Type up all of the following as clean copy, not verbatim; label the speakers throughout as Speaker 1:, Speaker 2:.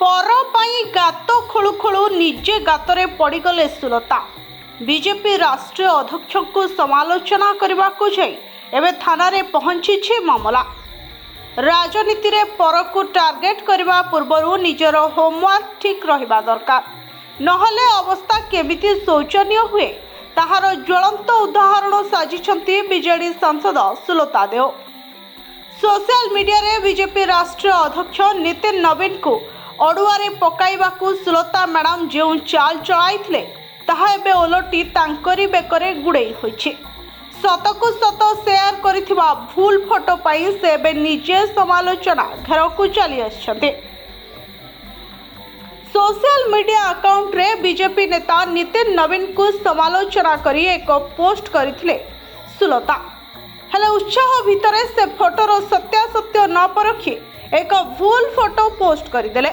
Speaker 1: पर पाई गात खोलु खोलु निजे गातरे पड़गले सुलता। बीजेपी राष्ट्रीय अध्यक्ष को समालोचना करने को जाई एवं थाना रे पहुंची मामला। राजनीति रे पर को टार्गेट करने पूर्व निजर होमवर्क ठीक रहिबा दरकार, नहले अवस्था केमिति शोचनीय हुए ताहार ज्वलंत उदाहरण साजिछंती बीजेडी सांसद सुलता देव। सोशल मीडिया रे बीजेपी राष्ट्रीय अध्यक्ष नितिन नवीन को अड़ुआरे पकाइबाकू सुलता मैडम जो चाल चलाइथिले ताहा एबे ओलटी तांकरी बेकरे गुड़ेई होइछि। सतकू सत शेयर करिथिबा भूल फोटो पाई से एबे निजे समालोचना घेरकू चली आछन्ते। सोशल मीडिया अकाउंट रे बीजेपी नेता नितिन नवीन को समालोचना करी एक पोस्ट करथिले सुलता। हेले उत्साह भितरे से फोटोर सत्यासत्य न परखी एक भूल फोटो पोस्ट करदेले।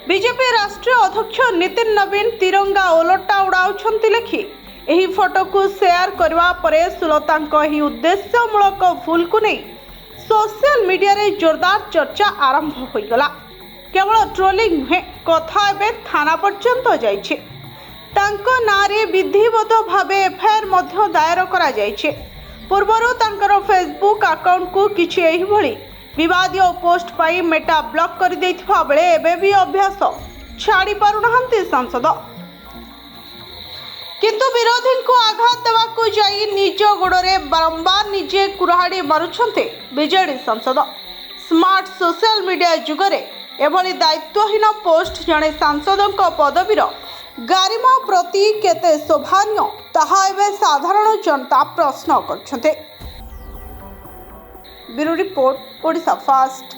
Speaker 1: बीजेपी राष्ट्रीय अध्यक्ष नितिन नवीन तिरंगा ओलटा उड़ाउछंती लिखि एही फोटो को शेयर करवा परे सुलतांको ही उद्देश्यमूलक भूल को नहीं सोशल मीडिया रे जोरदार चर्चा आरंभ हो गला। केवल ट्रोलिंग नुहे, कथा एबे थाना पर्यंत जाइछे। तांको नारे विधिवत भावे एफआईआर मध्य दायर करा जाइछे। पूर्वरु तांकर फेसबुक अकाउंट को किछि एही भली विवादीय पोस्ट पाई मेटा ब्लॉक कर देथिबा बेले एबे भी अभ्यास छाड़ी पारुनाहंती सांसद। किंतु विरोधी को आघात देवाकू जाई निज गोड़े बारंबार निजे कुराहाड़ी मारुछंते बीजेडी सांसद। स्मार्ट सोशल मीडिया जुगरे एभली दायित्वहीन पोस्ट जड़े सांसदों पदवीर गारिमा प्रति केते शोभनीय ताहा एबे साधारण जनता प्रश्न करछंते। Bureau report, Odisha fast.